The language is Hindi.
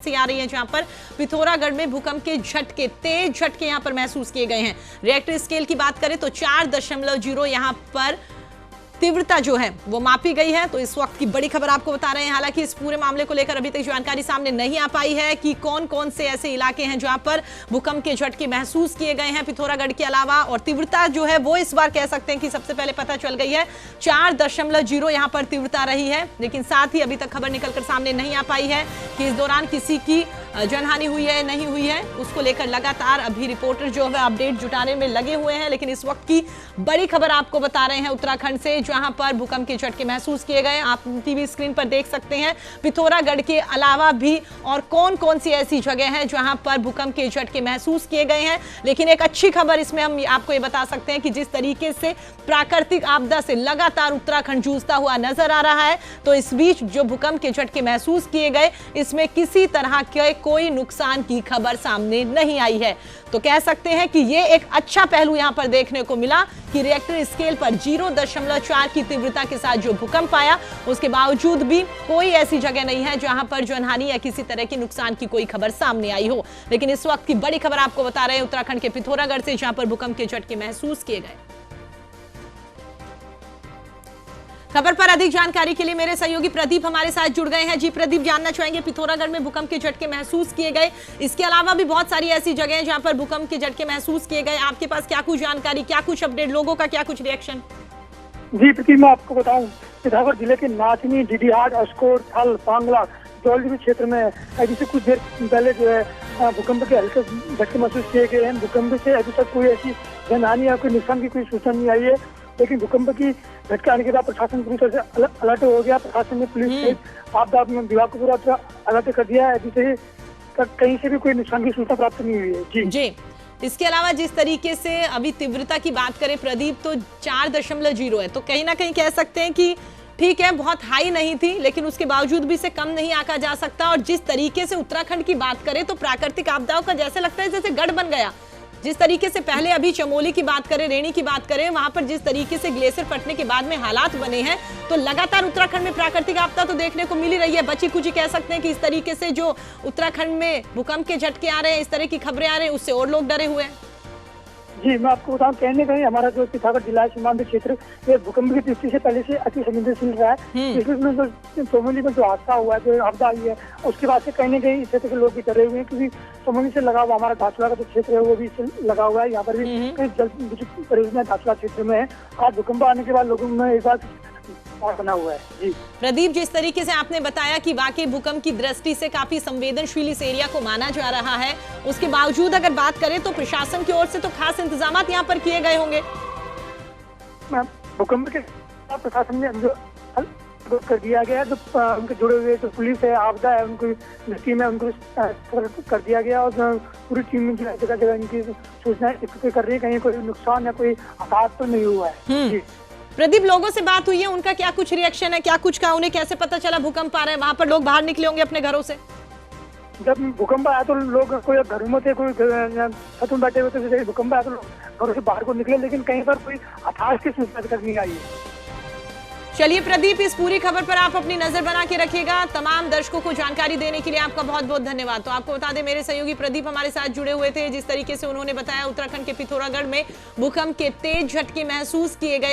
से आ रही है, जहां पर पिथौरागढ़ में भूकंप के झटके, तेज झटके यहां पर महसूस किए गए हैं। रिएक्टर स्केल की बात करें तो 4.0 यहां पर तीव्रता जो है वो मापी गई है। तो इस वक्त की बड़ी खबर आपको बता रहे हैं। हालांकि इस पूरे मामले को लेकर अभी तक जानकारी सामने नहीं आ पाई है कि कौन कौन से ऐसे इलाके हैं जहां पर भूकंप के झटके महसूस किए गए हैं पिथौरागढ़ के अलावा। और तीव्रता जो है वो इस बार कह सकते हैं कि सबसे पहले पता चल गई है 4.0 यहां पर तीव्रता रही है। लेकिन साथ ही अभी तक खबर निकलकर सामने नहीं आ पाई है कि इस दौरान किसी की जनहानि हुई है नहीं हुई है। उसको लेकर लगातार अभी रिपोर्टर जो है अपडेट जुटाने में लगे हुए हैं। लेकिन इस वक्त की बड़ी खबर आपको बता रहे हैं उत्तराखंड से, जहां पर भूकंप के झटके महसूस किए गए। आप टीवी स्क्रीन पर देख सकते हैं पिथौरागढ़ के अलावा भी और कौन कौन सी ऐसी जगह है जहां पर भूकंप के झटके महसूस किए गए हैं। लेकिन एक अच्छी खबर इसमें हम आपको ये बता सकते हैं कि जिस तरीके से प्राकृतिक आपदा से लगातार उत्तराखंड जूझता हुआ नजर आ रहा है, तो इस बीच जो भूकंप के झटके महसूस किए गए इसमें किसी तरह के कोई नुकसान की खबर सामने नहीं आई है। तो कह सकते हैं कि ये एक अच्छा पहलू यहां पर देखने को मिला कि रिएक्टर स्केल पर 0.4 की तीव्रता के साथ जो भूकंप आया, उसके बावजूद भी कोई ऐसी जगह नहीं है जहां पर जनहानि या किसी तरह के नुकसान की कोई खबर सामने आई हो। लेकिन इस वक्त की बड़ी खबर आपको बता रहे हैं उत्तराखंड के पिथौरागढ़ से, जहां पर भूकंप के झटके महसूस किए गए। खबर पर अधिक जानकारी के लिए मेरे सहयोगी प्रदीप हमारे साथ जुड़ गए हैं। जी प्रदीप, जानना चाहेंगे पिथौरागढ़ में भूकंप के झटके महसूस किए गए, इसके अलावा भी बहुत सारी ऐसी जगह हैं जहां पर भूकंप के झटके महसूस किए गए। आपके पास क्या कुछ जानकारी, क्या कुछ अपडेट, लोगों का क्या कुछ रिएक्शन? जी प्रदीप, मैं आपको बताऊं, पिथौरागढ़ जिले के नाचनी, डीडीहाट, अस्कोर, थल, पांगला, जौलजीबी क्षेत्र में अभी से कुछ देर पहले जो है भूकंप के हल्के झटके महसूस किए गए हैं। भूकंप से अभी तक कोई ऐसी जनहानि या कोई नुकसान की कोई सूचना नहीं आई है। लेकिन भूकंप की झटके आने के बाद प्रशासन पूरी तरह से अलर्ट हो गया। प्रशासन ने पुलिस सहित आपदा विभाग को पूरा अलर्ट कर दिया है। अभी से कहीं से भी कोई नुकसान की सूचना प्राप्त नहीं हुई है। जी। इसके अलावा जिस तरीके से अभी तीव्रता की बात करें प्रदीप, तो 4.0 है, तो कहीं ना कहीं कह सकते हैं कि ठीक है, बहुत हाई नहीं थी, लेकिन उसके बावजूद भी इसे कम नहीं आंका जा सकता। और जिस तरीके से उत्तराखंड की बात करें तो प्राकृतिक आपदाओं का जैसे लगता है जैसे गढ़ बन गया। जिस तरीके से पहले अभी चमोली की बात करें, रेणी की बात करें, वहां पर जिस तरीके से ग्लेशियर फटने के बाद में हालात बने हैं, तो लगातार उत्तराखंड में प्राकृतिक आपदा तो देखने को मिल ही रही है। बची कुची कह सकते हैं कि इस तरीके से जो उत्तराखंड में भूकंप के झटके आ रहे हैं, इस तरह की खबरें आ रही हैं, उससे और लोग डरे हुए हैं। जी, मैं आपको बताऊं, कहने कहीं हमारा जो पिथौरागढ़ जिला सीमांत क्षेत्र ये भूकंप की दृष्टि से पहले से अति संवेदनशील रहा है। इसमें जो चमोली में जो हादसा हुआ है, जो आपदा आई है, उसके बाद से कहीं ना कहीं इस क्षेत्र के लोग भी डरे हुए हैं, क्योंकि चमोली से लगा हुआ हमारा धाचुला का जो क्षेत्र है वो भी लगा हुआ है। यहाँ पर भी कई जल विद्युत परियोजना धाचुला क्षेत्र में है। आज भूकंप आने के बाद लोगों में एक बार बना हुआ है। जी प्रदीप, जिस तरीके से आपने बताया कि वाकई भूकंप की दृष्टि से काफी संवेदनशील इस एरिया को माना जा रहा है, उसके बावजूद अगर बात करें तो प्रशासन की ओर से तो खास इंतजाम यहाँ पर किए गए होंगे। भूकंप के प्रशासन ने जो कर दिया गया, जो उनके जुड़े हुए जो पुलिस है, आपदा है, उनको टीम है, उनको कर दिया गया। और पूरी टीम जगह जगह इनकी सूचनाएं एकत्रित कर रही है, कहीं कोई नुकसान या कोई आघात तो नहीं हुआ है। प्रदीप, लोगों से बात हुई है, उनका क्या कुछ रिएक्शन है, क्या कुछ कहा, उन्हें कैसे पता चला भूकंप आ रहा है? वहां पर लोग बाहर निकले होंगे अपने घरों से। जब भूकंप आया तो लोग कोई घरों में थे, कोई छत में बैठे हुए थे। जैसे भूकंप आया तो लोग घरों से बाहर को निकले, लेकिन कहीं पर कोई हताश की सूचना तक नहीं आई है। चलिए प्रदीप, इस पूरी खबर पर आप अपनी नजर बना के रखिएगा। तमाम दर्शकों को जानकारी देने के लिए आपका बहुत बहुत धन्यवाद। तो आपको बता दें, मेरे सहयोगी प्रदीप हमारे साथ जुड़े हुए थे। जिस तरीके से उन्होंने बताया उत्तराखंड के पिथौरागढ़ में भूकंप के तेज झटके महसूस किए गए।